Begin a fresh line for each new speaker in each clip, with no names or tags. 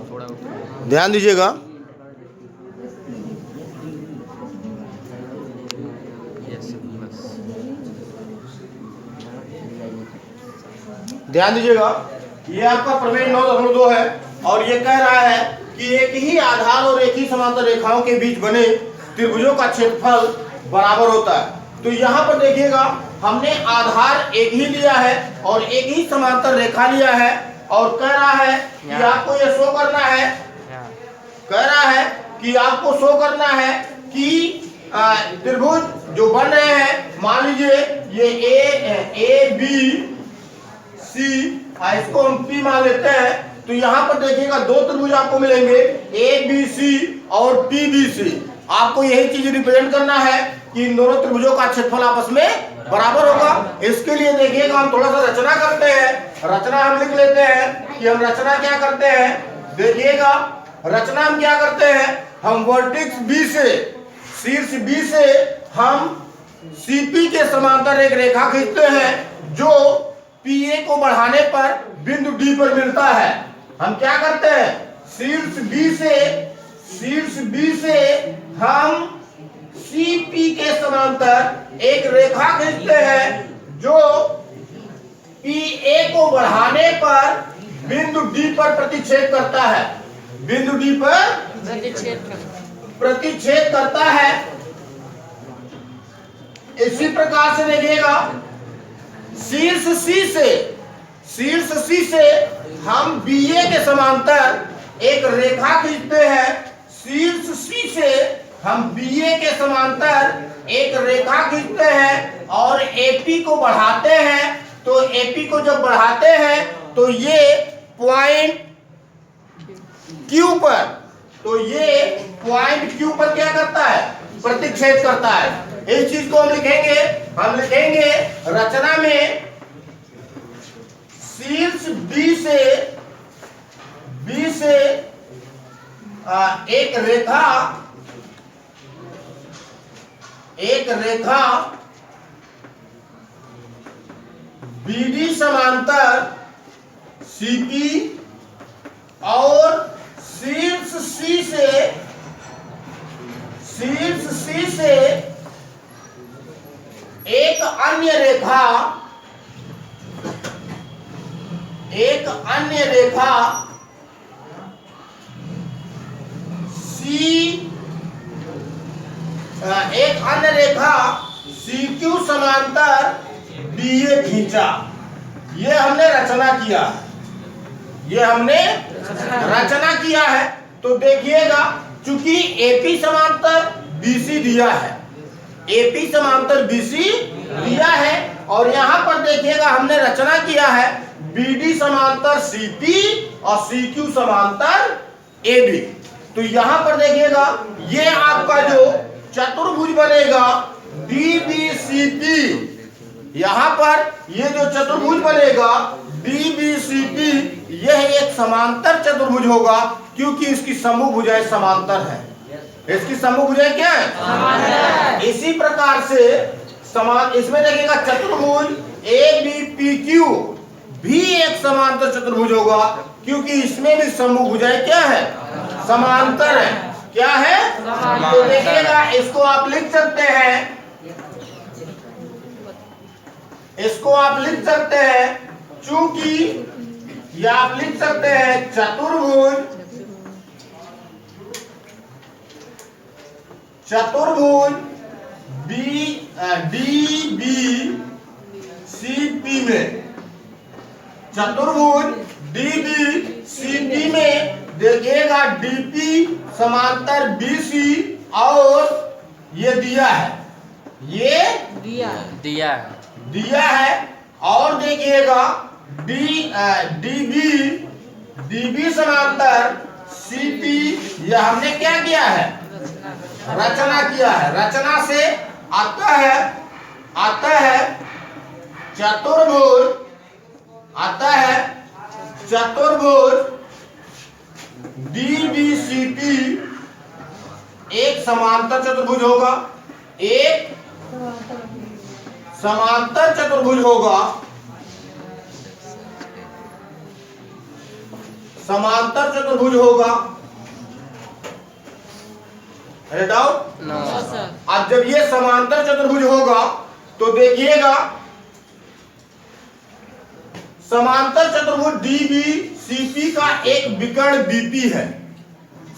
ध्यान दीजिएगा। ध्यान दीजिएगा, ये आपका प्रमेय 9.2 है और ये कह रहा है कि एक ही आधार और एक ही समांतर रेखाओं के बीच बने त्रिभुजों का क्षेत्रफल बराबर होता है। तो यहाँ पर देखिएगा, हमने आधार एक ही लिया है और एक ही समांतर रेखा लिया है और कह रहा है कि आपको ये शो करना है, कह रहा है कि आपको शो करना है कि त्रिभुज जो बन रहे हैं, मान लीजिए ये ए बी सी, इसको हम पी मान लेते हैं। तो यहाँ पर देखिएगा दो त्रिभुज आपको मिलेंगे, ए बी सी और टी बी सी। आपको यही चीज रिप्रेजेंट करना है कि इन दोनों त्रिभुजों का क्षेत्रफल आपस में बराबर होगा। इसके लिए देखिएगा हम थोड़ा सा रचना करते हैं। रचना हम लिख लेते हैं कि हम रचना क्या करते हैं। देखिएगा रचना हम क्या करते हैं, हम वर्टेक्स बी से, शीर्ष बी से हम सीपी के समांतर एक रेखा खींचते हैं जो पीए को बढ़ाने पर बिंदु डी पर मिलता है। हम क्या करते हैं, शीर्ष बी से हम सीपी के समांतर एक रेखा खींचते हैं जो पीए को बढ़ाने पर बिंदु डी पर प्रतिच्छेद करता है, बिंदु डी पर प्रतिच्छेद करता है। इसी प्रकार से देखिएगा शीर्ष सी से हम बीए के समांतर एक रेखा खींचते हैं। शीर्ष सी से हम बीए के समांतर एक रेखा खींचते हैं और एपी को बढ़ाते हैं। तो एपी को जब बढ़ाते हैं तो ये पॉइंट क्यू पर, तो ये पॉइंट क्यू पर क्या करता है, प्रतिच्छेद करता है। इस चीज को हम लिखेंगे रचना में शीर्ष बी से एक रेखा बीडी समांतर सीपी और शीर्ष सी से एक अन्य रेखा सी क्यू समांतर बीए खींचा। ये हमने रचना किया, है। तो देखिएगा चूंकि एपी समांतर बीसी दिया है, एपी समांतर बीसी दिया है और यहां पर देखिएगा हमने रचना किया है बीडी समांतर सीपी और सीक्यू समांतर एबी। तो यहां पर देखिएगा ये आपका जो चतुर्भुज बनेगा डीबीसीपी, यहां पर ये जो चतुर्भुज बनेगा डीबीसीपी, यह एक समांतर चतुर्भुज होगा क्योंकि इसकी समूह भुजाएं समांतर है। इसकी समूह भुजाएं क्या है, समांतर। इसी प्रकार से इसमें देखिएगा चतुर्भुज ए बी पी क्यू भी एक समांतर चतुर्भुज होगा क्योंकि इसमें भी समूह भुजाएं क्या है, समांतर है। क्या है, तो देखिएगा इसको आप लिख सकते हैं, चूंकि या आप लिख सकते हैं चतुर्भुज डीबीसीपी में, चतुर्भुज डीबीसीपी में देखिएगा डीपी समांतर बीसी और ये दिया है, ये दिया है और देखिएगा डीबी समांतर सीपी, यह हमने क्या किया है, रचना किया है। रचना से आता है चतुर्भुज डीबीसीपी एक समांतर चतुर्भुज होगा, एक समांतर चतुर्भुज होगा, समांतर चतुर्भुज होगा। है डाउट?
No sir.
अब जब ये समांतर चतुर्भुज होगा तो देखिएगा समांतर चतुर्भुज DBCP का एक विकर्ण BP है।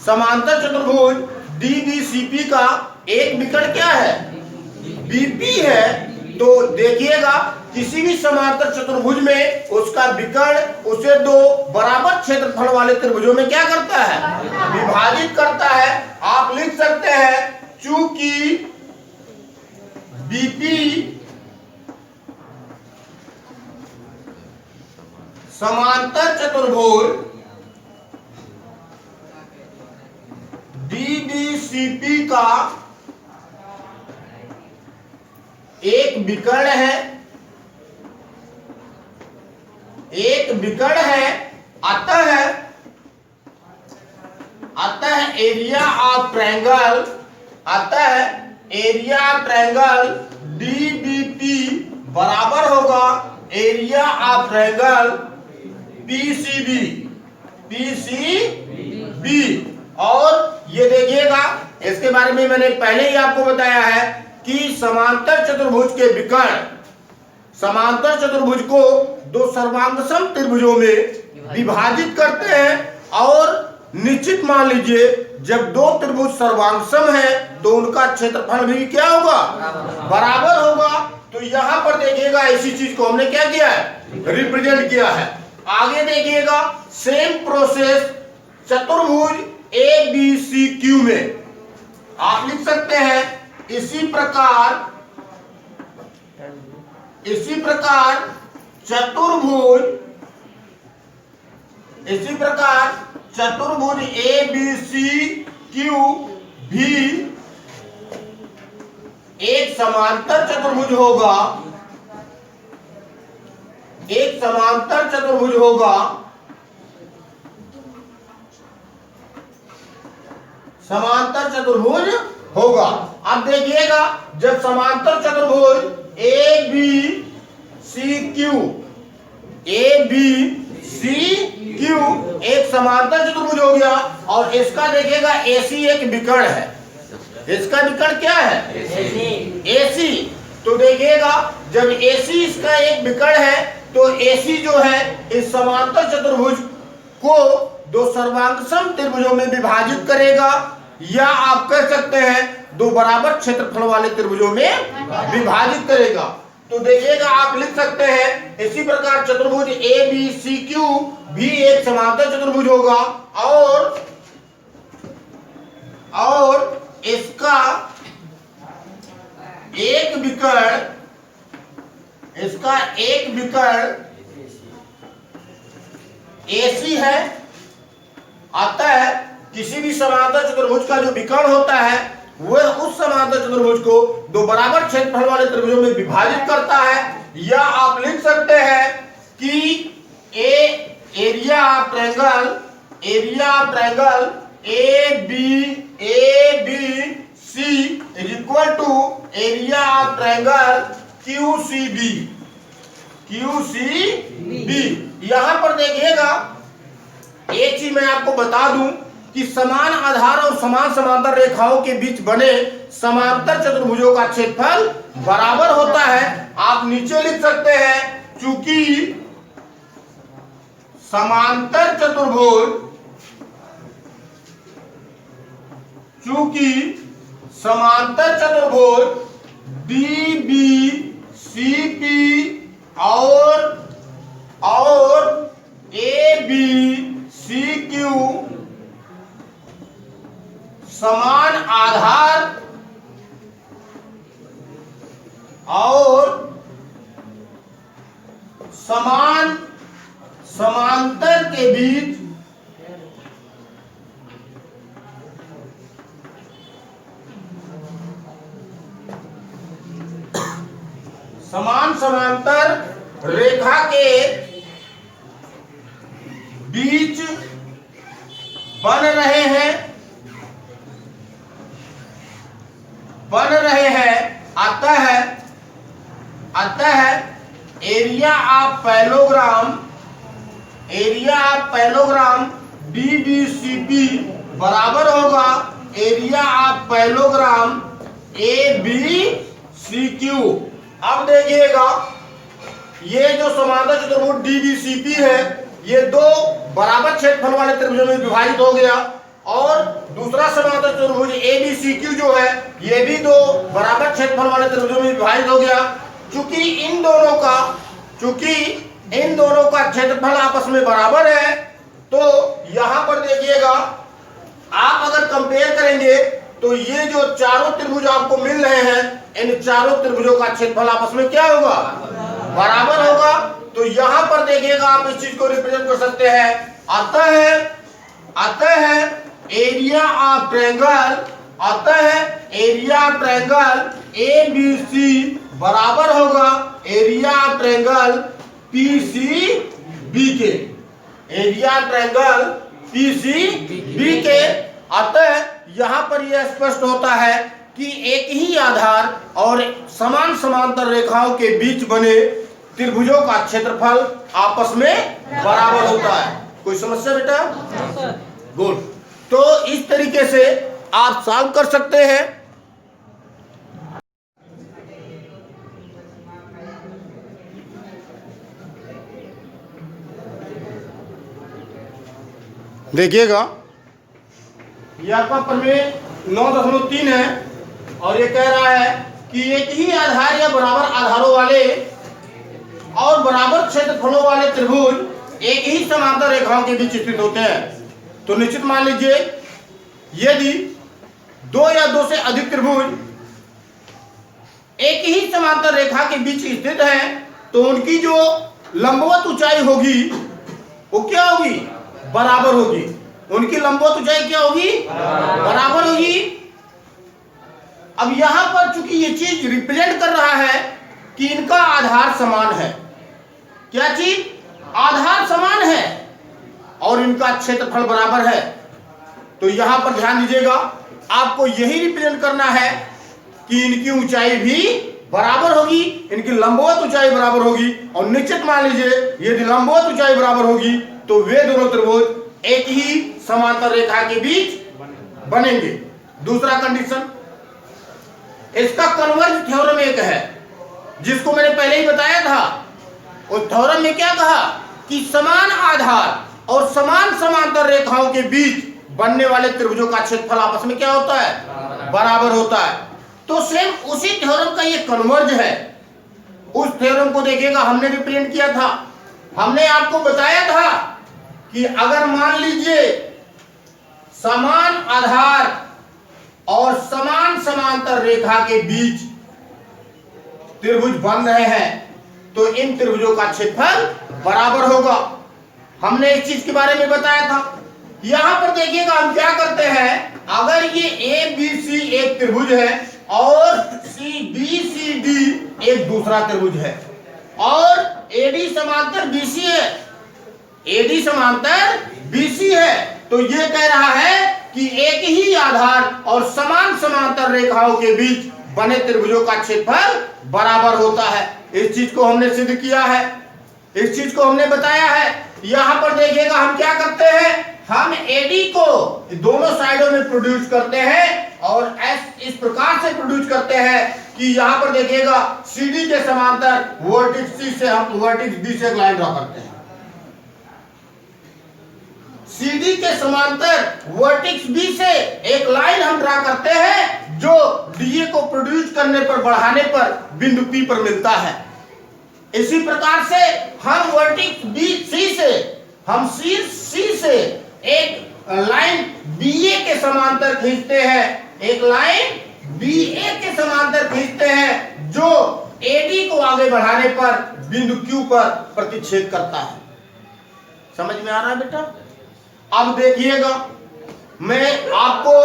समांतर चतुर्भुज DBCP का एक विकर्ण क्या है? BP है। तो देखिएगा किसी भी समांतर चतुर्भुज में उसका विकर्ण उसे दो बराबर क्षेत्रफल वाले त्रिभुजों में क्या करता है? विभाजित करता है। आप लिख सकते हैं चूंकि BP समांतर चतुर्भुज DBCP का एक विकर्ण है, अतः एरिया ऑफ ट्रायंगल, DBP बराबर होगा एरिया ऑफ ट्रायंगल PCB। और ये देखिएगा इसके बारे में मैंने पहले ही आपको बताया है कि समांतर चतुर्भुज के विकर्ण समांतर चतुर्भुज को दो सर्वांगसम त्रिभुजों में विभाजित करते हैं। और निश्चित मान लीजिए जब दो त्रिभुज सर्वांगसम है तो उनका क्षेत्रफल भी क्या होगा? बराबर होगा। तो यहां पर देखिएगा इसी चीज को हमने क्या किया है? रिप्रेजेंट किया है। आगे देखिएगा सेम प्रोसेस चतुर्भुज ABCQ में आप लिख सकते हैं इसी प्रकार चतुर्भुज ABCQ भी एक समांतर चतुर्भुज होगा, अब देखिएगा जब समांतर चतुर्भुज ABCQ एक समांतर चतुर्भुज हो गया और इसका देखिएगा AC एक विकर्ण है। इसका विकर्ण क्या है? AC। तो देखिएगा जब AC इसका एक विकर्ण है तो AC जो है इस समांतर चतुर्भुज को दो सर्वांगसम त्रिभुजों में विभाजित करेगा, या आप कह सकते हैं दो बराबर क्षेत्रफल वाले त्रिभुजों में विभाजित करेगा। तो देखिएगा आप लिख सकते हैं इसी प्रकार चतुर्भुज ABCQ भी एक समांतर चतुर्भुज होगा और इसका एक विकर्ण AC है। अतः किसी भी समांतर चतुर्भुज का जो विकर्ण होता है वह उस समांतर चतुर्भुज को दो बराबर क्षेत्रफल वाले त्रिभुजों में विभाजित करता है। या आप लिख सकते हैं कि area of triangle ABC is equal to area of triangle QCB। यहां पर देखिएगा एक चीज मैं आपको बता दूं कि समान आधार और समान समांतर रेखाओं के बीच बने समांतर चतुर्भुजों का क्षेत्रफल बराबर होता है। आप नीचे लिख सकते हैं चूंकि समांतर चतुर्भुज DBCP और ABCQ समान आधार और समान समांतर के बीच समान समांतर रेखा के बीच बन रहे हैं। अतः एरिया ऑफ पैरेललोग्राम DBCP बराबर होगा एरिया ऑफ पैरेललोग्राम ABCQ। अब देखिएगा ये जो समांतर चतुर्भुज DBCP है ये दो बराबर क्षेत्रफल वाले त्रिभुजों में विभाजित हो गया, और दूसरा समांतर चतुर्भुज ABCQ जो है ये भी दो बराबर क्षेत्रफल वाले त्रिभुजों में विभाजित हो गया। चूंकि इन दोनों का क्षेत्रफल आपस में बराबर है, तो यहां पर देखिएगा आप अगर कंपेयर करेंगे तो ये जो चारों त्रिभुज आपको मिल रहे हैं इन चारों त्रिभुजों का क्षेत्रफल आपस में क्या होगा, बराबर होगा। तो यहां पर देखिएगा आप इस चीज को रिप्रेजेंट कर सकते हैं, अतः एरिया ऑफ ट्रायंगल ABC बराबर होगा एरिया ऑफ ट्रायंगल PCB के, अतः यहां पर यह स्पष्ट होता है कि एक ही आधार और समान समांतर रेखाओं के बीच बने त्रिभुजों का क्षेत्रफल आपस में बराबर होता है। कोई समस्या बेटा? गुड। तो इस तरीके से आप सॉल्व कर सकते हैं। देखिएगा ये आपका प्रमेय 9.3 है और ये कह रहा है कि एक ही आधार या बराबर आधारों वाले और बराबर क्षेत्रफलों वाले त्रिभुज एक ही समांतर रेखाओं के बीच स्थित होते हैं। तो निश्चित मान लीजिए यदि दो या दो से अधिक त्रिभुज एक ही समांतर रेखा के बीच स्थित हैं तो उनकी जो लंबवत ऊंचाई होगी वो क्या होगी, बराबर होगी। उनकी लंबवत ऊंचाई क्या होगी, बराबर होगी। अब यहां पर चूंकि ये चीज रिप्रेजेंट कर रहा है कि इनका आधार समान है, क्या चीज, आधार समान है और इनका क्षेत्रफल बराबर है। तो यहां पर ध्यान दीजिएगा आपको यही रिप्रेजेंट करना है कि इनकी ऊंचाई भी बराबर होगी, इनकी लंबवत ऊंचाई बराबर होगी। और निश्चित मान लीजिए यदि लंबवत ऊंचाई बराबर होगी तो वे दोनों त्रिभुज एक ही समांतर रेखा के बीच बनेंगे। दूसरा कंडीशन, इसका कन्वर्ज थ्योरम एक है जिसको मैंने पहले ही बताया था। उस थ्योरम में क्या कहा कि समान आधार और समान समांतर रेखाओं के बीच बनने वाले त्रिभुजों का क्षेत्रफल आपस में क्या होता है, बराबर होता है। तो सेम उसी थ्योरम का ये कन्वर्ज है। उस थ्योरम को देखिएगा हमने रिप्रेजेंट किया था, हमने आपको बताया था कि अगर मान लीजिए समान आधार और समान समांतर रेखा के बीच त्रिभुज बन रहे हैं तो इन त्रिभुजों का क्षेत्रफल बराबर होगा। हमने इस चीज के बारे में बताया था। यहां पर देखिएगा हम क्या करते हैं, अगर ये ABC एक त्रिभुज है और CBCD एक दूसरा त्रिभुज है और AD समांतर BC है, AD समांतर BC है, तो ये कह रहा है कि एक ही आधार और समान समांतर रेखाओं के बीच बने त्रिभुजों का क्षेत्रफल बराबर होता है। इस चीज को हमने सिद्ध किया है, इस चीज को हमने बताया है। यहां पर देखिएगा हम क्या करते हैं, हम AD को दोनों साइडों में प्रोड्यूस करते हैं और इस प्रकार से प्रोड्यूस करते हैं कि यहां पर देखिएगा CD के समांतर वर्टेक्स C से हम वर्टेक्स B से एक लाइन ड्रॉ करते हैं, CD के समांतर वर्टेक्स B से एक लाइन हम ड्रा करते हैं जो DA को प्रोड्यूस करने पर, बढ़ाने पर बिंदु P पर मिलता है। इसी प्रकार से हम वर्टेक्स C से एक लाइन BA के समांतर खींचते हैं, एक लाइन BA के समांतर खींचते हैं जो AD को आगे बढ़ाने पर बिंदु Q पर प्रतिच्छेद करता है। समझ में आ रहा है बेटा? अब देखिएगा मैं आपको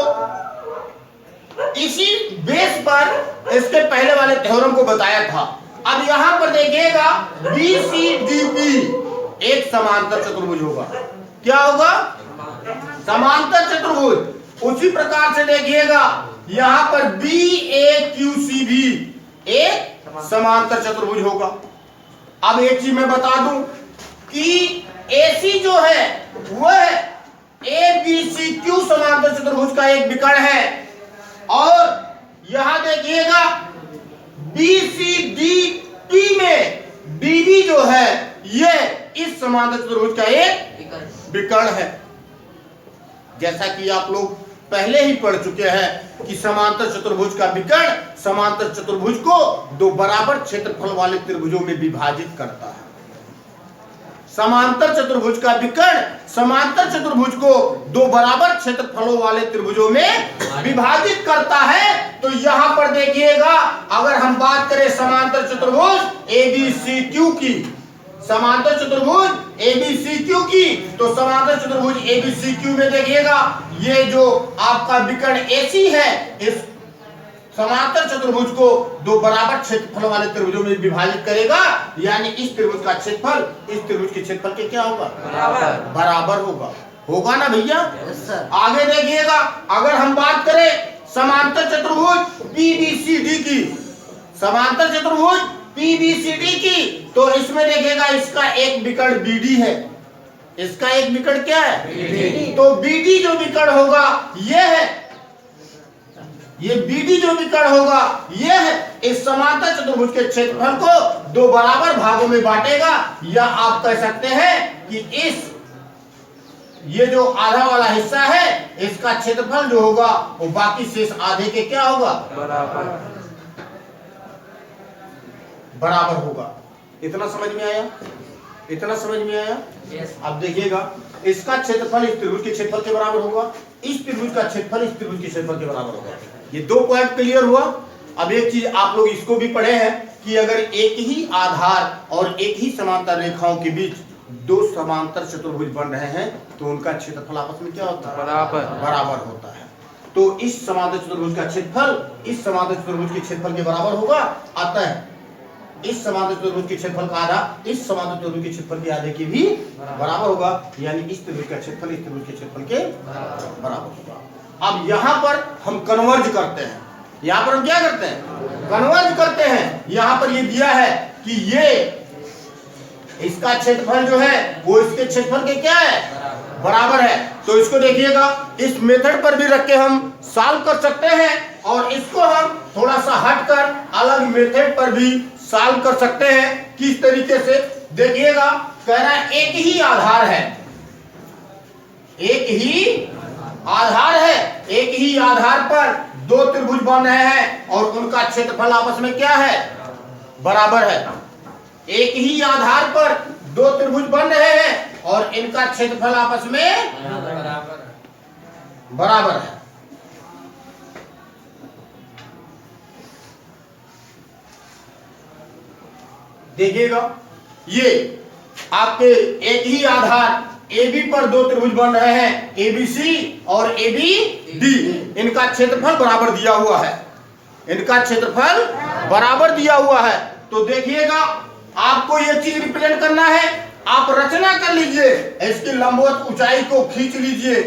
इसी बेस पर इसके पहले वाले थ्योरम को बताया था। अब यहां पर देखिएगा BCDP एक समांतर चतुर्भुज होगा। क्या होगा? समांतर चतुर्भुज। उसी प्रकार से देखिएगा यहां पर BAQC भी एक समांतर चतुर्भुज होगा। अब एक चीज मैं बता दूं कि AC जो है वह चतुर्भुज का एक विकर्ण है। और यहां देखिएगा BCDP में DB जो है ये इस समांतर चतुर्भुज का एक विकर्ण है। जैसा कि आप लोग पहले ही पढ़ चुके हैं कि समांतर चतुर्भुज का विकर्ण समांतर चतुर्भुज को दो बराबर क्षेत्रफल वाले त्रिभुजों में विभाजित करता है। समांतर चतुर्भुज का विकर्ण समांतर चतुर्भुज को दो बराबर क्षेत्रफलों वाले त्रिभुजों में विभाजित करता है। तो यहां पर देखिएगा, अगर हम बात करें समांतर चतुर्भुज ABCQ की, समांतर चतुर्भुज ABCQ की, तो समांतर चतुर्भुज ABCQ में देखिएगा ये जो आपका विकर्ण AC है इस समांतर चतुर्भुज को दो बराबर क्षेत्रफल वाले त्रिभुजों में विभाजित करेगा। यानी इस त्रिभुज का क्षेत्रफल इस त्रिभुज के क्षेत्रफल के क्या होगा? बराबर होगा। होगा ना भैया? आगे देखिएगा, अगर हम बात करें समांतर चतुर्भुज PBCD की, समांतर चतुर्भुज PBCD की, तो इसमें देखिएगा इसका एक विकर्ण BD है। इसका एक विकर्ण क्या है? BD। तो BD जो विकर्ण होगा ये है, ये BD जो विकर्ण होगा ये है इस समांतर चतुर्भुज के क्षेत्रफल को दो बराबर भागों में बांटेगा। या आप कह सकते हैं कि इस ये जो आधा वाला हिस्सा है इसका क्षेत्रफल जो होगा वो बाकी शेष आधे के क्या होगा? बराबर होगा। इतना समझ में आया? इतना समझ में आया? अब देखिएगा इसका क्षेत्रफल इस त्रिभुज के क्षेत्रफल के बराबर होगा, इस त्रिभुज का क्षेत्रफल इस त्रिभुज के क्षेत्रफल के बराबर होगा। ये दो पॉइंट क्लियर हुआ। अब एक चीज आप लोग इसको भी पढ़े हैं कि अगर एक ही आधार और एक ही समांतर रेखाओं के बीच दो समांतर चतुर्भुज बन रहे हैं तो उनका क्षेत्रफल आपस में क्या होता है? बराबर होता है। तो इस समांतर चतुर्भुज का क्षेत्रफल इस समांतर चतुर्भुज के क्षेत्रफल के बराबर होगा। अतः इस समांतर चतुर्भुज के क्षेत्रफल का आधा इस समांतर चतुर्भुज के क्षेत्रफल के आधे के भी बराबर होगा। यानी इस त्रिभुज का क्षेत्रफल इस त्रिभुज के क्षेत्रफल के बराबर होगा। अब यहां पर हम कन्वर्ज करते हैं, यहां पर हम क्या करते हैं? कन्वर्ज करते हैं। यहां पर ये दिया है कि ये इसका क्षेत्रफल जो है वो इसके क्षेत्रफल के क्या है? बराबर है। तो इसको देखिएगा, इस मेथड पर भी रख के हम सॉल्व कर सकते हैं और इसको हम थोड़ा सा हटकर अलग मेथड पर भी सॉल्व कर सकते हैं। किस तरीके से? देखिएगा, कह रहा है एक ही आधार है, एक ही आधार है, एक ही आधार पर दो त्रिभुज बन रहे हैं और उनका क्षेत्रफल आपस में क्या है? बराबर है। एक ही आधार पर दो त्रिभुज बन रहे हैं और इनका क्षेत्रफल आपस में बराबर है। देखिएगा, ये आपके एक ही आधार AB पर दो त्रिभुज बन रहे हैं, ABC और ABD। इनका क्षेत्रफल बराबर दिया हुआ है, इनका क्षेत्रफल बराबर दिया हुआ है। तो देखिएगा, आपको यह चीज रिप्रेजेंट करना है। आप रचना कर लीजिए, इसकी लंबवत ऊंचाई को खींच लीजिए।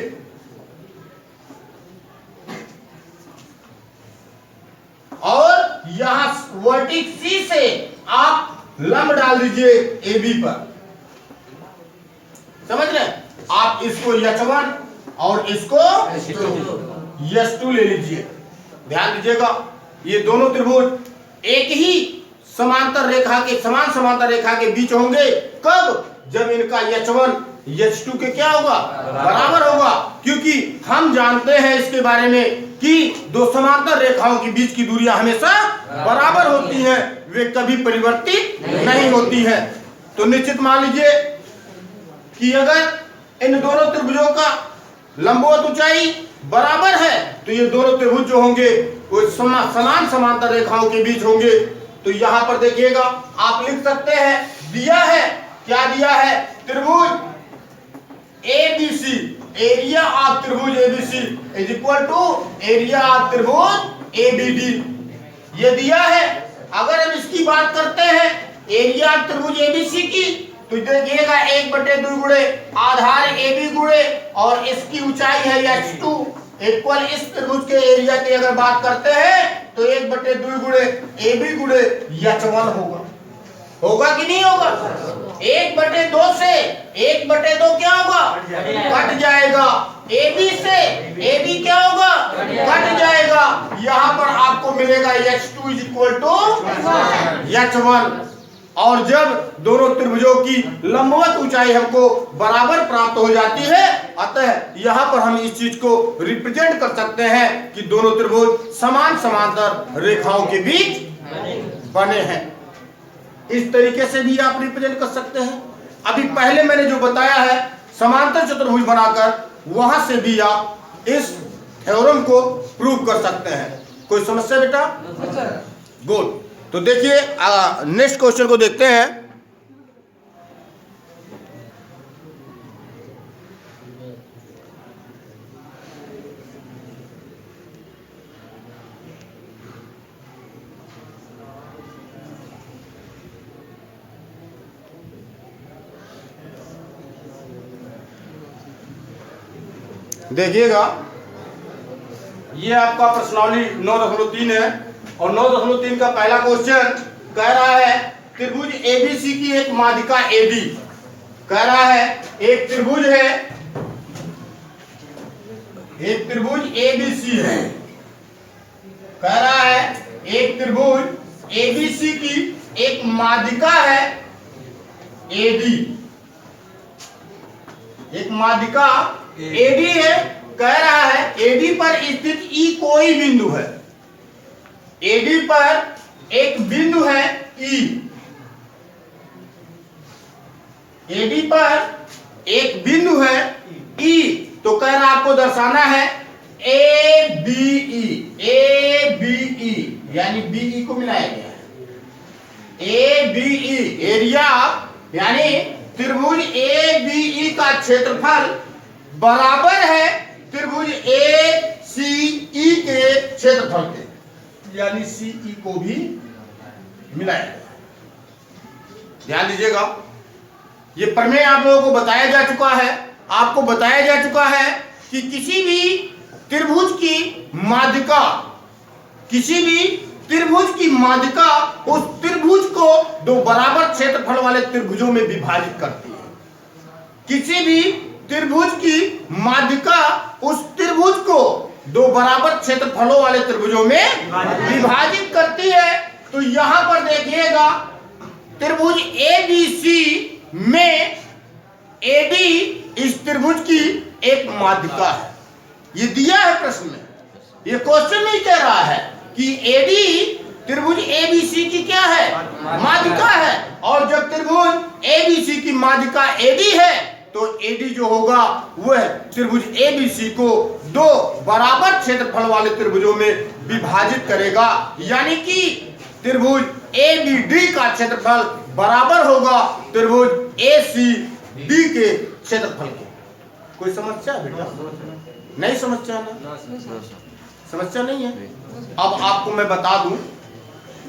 और यहां वर्टेक्स C से आप लंब डाल दीजिए AB पर। समझ रहे? आप इसको H1 और इसको H2 ले लीजिए। ध्यान दीजिएगा, ये दोनों त्रिभुज एक ही समांतर रेखा के समान समांतर रेखा के बीच होंगे। कब? जब इनका H1 H2 के क्या होगा? बराबर होगा। क्योंकि हम जानते हैं इसके बारे में कि दो समांतर रेखाओं के बीच की दूरियां हमेशा बराबर होती हैं, वे कभी परिवर्तित नहीं होती हैं। तो निश्चित मान लीजिए कि अगर इन दोनों त्रिभुजों का लंबवत ऊंचाई बराबर है तो ये दोनों त्रिभुज जो होंगे वो समान समांतर रेखाओं के बीच होंगे। तो यहां पर देखिएगा, आप लिख सकते हैं, दिया है, क्या दिया है? त्रिभुज ABC, एरिया ऑफ त्रिभुज ABC is equal to area of त्रिभुज ABD। ये दिया है। अगर हम इसकी बात करते हैं एरिया ऑफ त्रिभुज ABC की, तो देखिएगा 1/2 गुणे आधार AB गुणे और इसकी ऊंचाई है H2 इक्वल इस त्रिभुज के एरिया की अगर बात करते हैं तो 1/2 गुणे AB गुणे H1 होगा। होगा कि नहीं होगा? 1/2 से 1/2 क्या होगा? कट जाएगा। AB से AB क्या होगा, कट जाएगा। यहाँ पर आपको मिलेगा H2 इक्वल टू H1। और जब दोनों त्रिभुजों की लंबवत ऊंचाई हमको बराबर प्राप्त हो जाती है, अतः यहाँ पर हम इस चीज को रिप्रेजेंट कर सकते हैं कि दोनों त्रिभुज समान समांतर रेखाओं के बीच बने हैं। इस तरीके से भी आप रिप्रेजेंट कर सकते हैं। अभी पहले मैंने जो बताया है समांतर चतुर्भुज बनाकर, वहां से भी आप इस थ्योरम को प्रूव कर सकते हैं। कोई समस्या बेटा? गुड। तो देखिए नेक्स्ट क्वेश्चन को देखते हैं। देखिएगा, ये आपका प्रश्नावली 9.3 है और 9.3 का पहला क्वेश्चन कह रहा है त्रिभुज ABC की एक माध्यिका AD। कह रहा है एक त्रिभुज है, एक त्रिभुज ABC है। कह रहा है एक त्रिभुज ABC की एक माध्यिका है AD, एक माध्यिका AD है। कह रहा है AD पर स्थित E कोई बिंदु है, AD पर एक बिंदु है E, AD पर एक बिंदु है E। तो कह रहा आपको दर्शाना है ABE, ABE यानी BE को मिलाया गया है। ABE एरिया यानी त्रिभुज ABE का क्षेत्रफल बराबर है त्रिभुज ACE के क्षेत्रफल के, यानी CE को भी मिलाया गया। ध्यान दीजिएगा, ये प्रमेय आप लोगों को बताया जा चुका है। आपको बताया जा चुका है कि किसी भी त्रिभुज की माध्यिका, किसी भी त्रिभुज की माध्यिका उस त्रिभुज को दो बराबर क्षेत्रफल वाले त्रिभुजों में विभाजित करती है। किसी भी त्रिभुज की माध्यिका उस त्रिभुज को दो बराबर क्षेत्रफलों वाले त्रिभुजों में विभाजित करती है। तो यहां पर देखिएगा त्रिभुज ABC में AD इस त्रिभुज की एक माध्यिका है। ये दिया है प्रश्न में, ये क्वेश्चन नहीं कह रहा है कि AD त्रिभुज ABC की क्या है, माध्यिका है। और जब त्रिभुज ABC की माध्यिका AD है तो AD जो होगा वह त्रिभुज ABC को दो बराबर क्षेत्रफल वाले त्रिभुजों में विभाजित करेगा, यानी कि त्रिभुज ABD का क्षेत्रफल बराबर होगा त्रिभुज ACD के क्षेत्रफल के। कोई समस्या है बेटा? नहीं समस्या ना? समस्या नहीं है। अब आपको मैं बता दूं,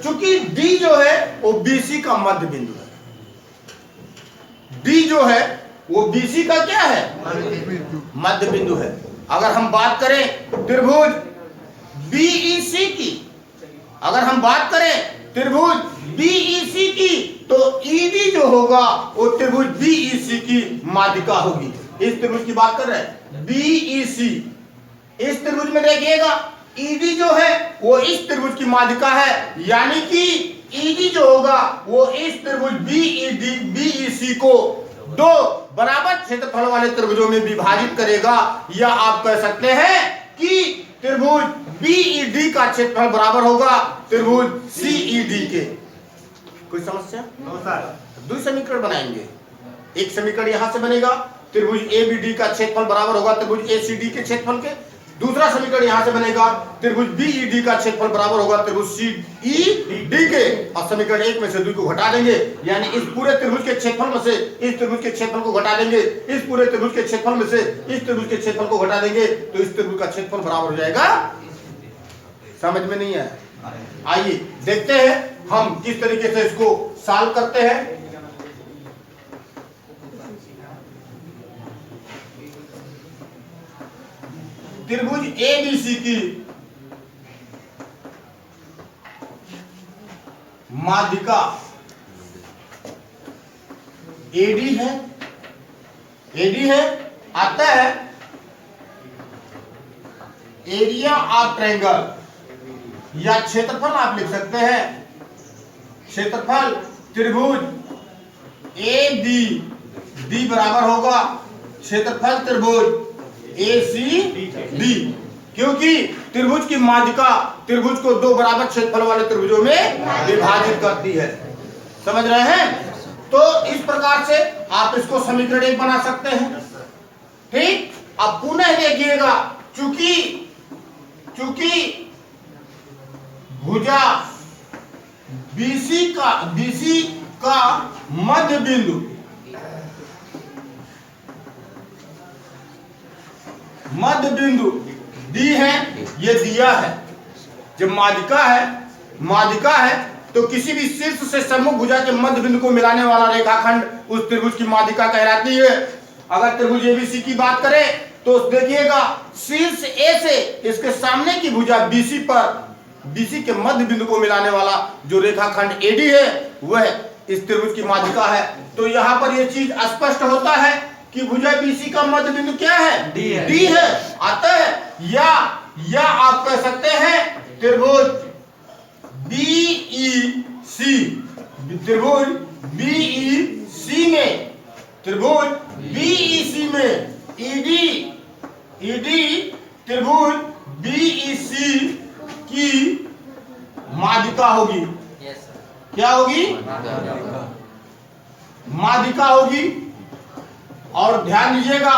चूंकि D जो है वो BC का मध्य बिंदु है। D जो है वो BC का क्या है, मध्य बिंदु है। अगर हम बात करें त्रिभुज BEC की, अगर हम बात करें त्रिभुज BEC की, तो ED जो होगा वो त्रिभुज BEC की माध्यिका होगी। इस त्रिभुज की बात कर रहे हैं BEC। इस त्रिभुज में देखिएगा ED जो है वो इस त्रिभुज की माध्यिका है, यानी कि ED जो होगा वो इस त्रिभुज BEC को दो बराबर क्षेत्रफल वाले त्रिभुजों में विभाजित करेगा। या आप कह सकते हैं कि त्रिभुज BED का क्षेत्रफल बराबर होगा त्रिभुज CED के। कोई समस्या? दो समीकरण बनाएंगे। एक समीकरण यहां से बनेगा, त्रिभुज ABD का क्षेत्रफल बराबर होगा त्रिभुज ACD के क्षेत्रफल के। दूसरा समीकरण यहां से बनेगा, त्रिभुज BED का क्षेत्रफल बराबर होगा त्रिभुज CED के। और समीकरण 1 में से 2 को घटा देंगे, यानी इस पूरे त्रिभुज के क्षेत्रफल में से इस त्रिभुज के क्षेत्रफल को घटा देंगे, इस पूरे त्रिभुज के क्षेत्रफल में से इस त्रिभुज के क्षेत्रफल को घटा देंगे, तो इस त्रिभुज का क्षेत्रफल बराबर हो जाएगा। समझ में नहीं है? आइए देखते हैं हम किस तरीके से इसको सॉल्व करते हैं। त्रिभुज ABC की माध्यिका AD है, अतः एरिया ऑफ ट्रायंगल, या क्षेत्रफल आप लिख सकते हैं, क्षेत्रफल त्रिभुज ए बी डी बराबर होगा क्षेत्रफल त्रिभुज ए सी डी, क्योंकि त्रिभुज की माध्यिका त्रिभुज को दो बराबर क्षेत्रफल वाले त्रिभुजों में विभाजित करती है। समझ रहे हैं? तो इस प्रकार से आप इसको समीकरण 1 बना सकते हैं। ठीक, अब पुनः देखिएगा, चूंकि भुजा BC का मध्य बिंदु D है, ये दिया है। जब माध्यिका है तो किसी भी शीर्ष से सम्मुख भुजा के मध्य बिंदु को मिलाने वाला रेखाखंड उस त्रिभुज की माध्यिका कहलाती है। अगर त्रिभुज ABC की बात करें तो देखिएगा, शीर्ष A से इसके सामने की भुजा BC के मध्य बिंदु को मिलाने वाला जो रेखाखंड AD है वह इस त्रिभुज की माध्यिका है। तो यहाँ पर यह चीज स्पष्ट होता है कि भुजा BC का मध्य बिंदु क्या है? D है। अतः या आप कह सकते हैं त्रिभुज BEC में ED त्रिभुज BEC की माध्यिका होगी। क्या होगी? माध्यिका होगी। और ध्यान दीजिएगा,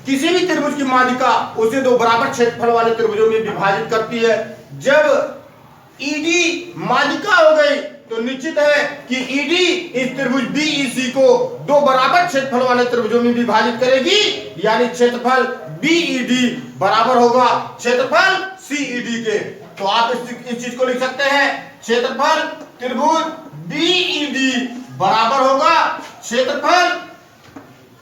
किसी भी त्रिभुज की माध्यिका उसे दो बराबर क्षेत्रफल वाले त्रिभुजों में विभाजित करती है। जब ED माध्यिका हो गई तो निश्चित है कि ED इस त्रिभुज BEC को दो बराबर क्षेत्रफल वाले त्रिभुजों में विभाजित करेगी, यानी क्षेत्रफल BED बराबर होगा क्षेत्रफल CED के। तो आप इस चीज को लिख सकते हैं, क्षेत्रफल त्रिभुज BED बराबर होगा क्षेत्रफल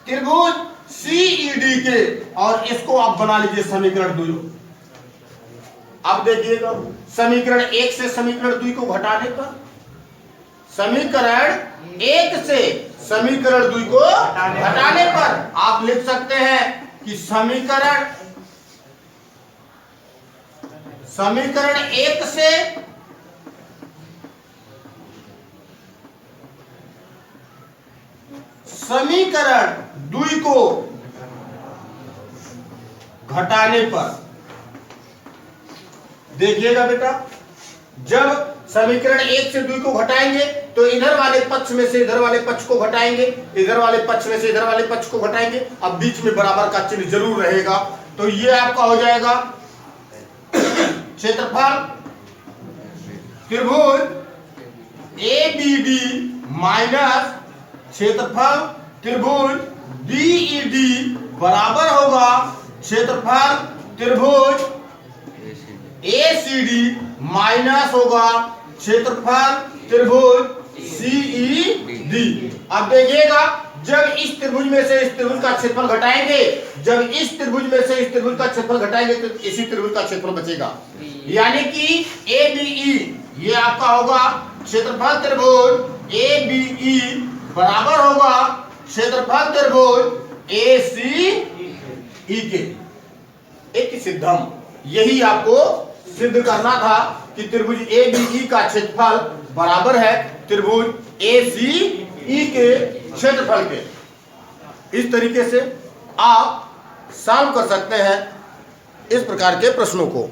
त्रिभुज CED के। और इसको आप बना लीजिए समीकरण 2। अब देखिएगा, समीकरण 1 से समीकरण 2 को घटाने पर, समीकरण 1 से समीकरण 2 को घटाने पर आप लिख सकते हैं कि समीकरण 1 से समीकरण 2 को घटाने पर देखिएगा बेटा, जब समीकरण 1 से 2 को घटाएंगे तो इधर वाले पक्ष में से इधर वाले पक्ष को घटाएंगे, इधर वाले पक्ष में से इधर वाले पक्ष को घटाएंगे। अब बीच में बराबर का चिन्ह जरूर रहेगा। तो ये आपका हो जाएगा क्षेत्रफल त्रिभुज ABD माइनस क्षेत्रफल त्रिभुज BED बराबर होगा क्षेत्रफल त्रिभुज ACD माइनस होगा क्षेत्रफल त्रिभुज CED। अब देखिएगा, जब इस त्रिभुज में से इस त्रिभुज का क्षेत्रफल घटाएंगे, जब इस त्रिभुज में से इस त्रिभुज का क्षेत्रफल घटाएंगे तो इसी त्रिभुज का क्षेत्रफल बचेगा, यानी कि ABE ये आपका होगा क्षेत्रफल त्रिभुज ABE बराबर होगा क्षेत्रफल त्रिभुज ACE के। एक सिद्धम, यही आपको सिद्ध करना था कि त्रिभुज ABE का क्षेत्रफल बराबर है त्रिभुज ACE के क्षेत्रफल के। इस तरीके से आप सॉल्व कर सकते हैं इस प्रकार के प्रश्नों को।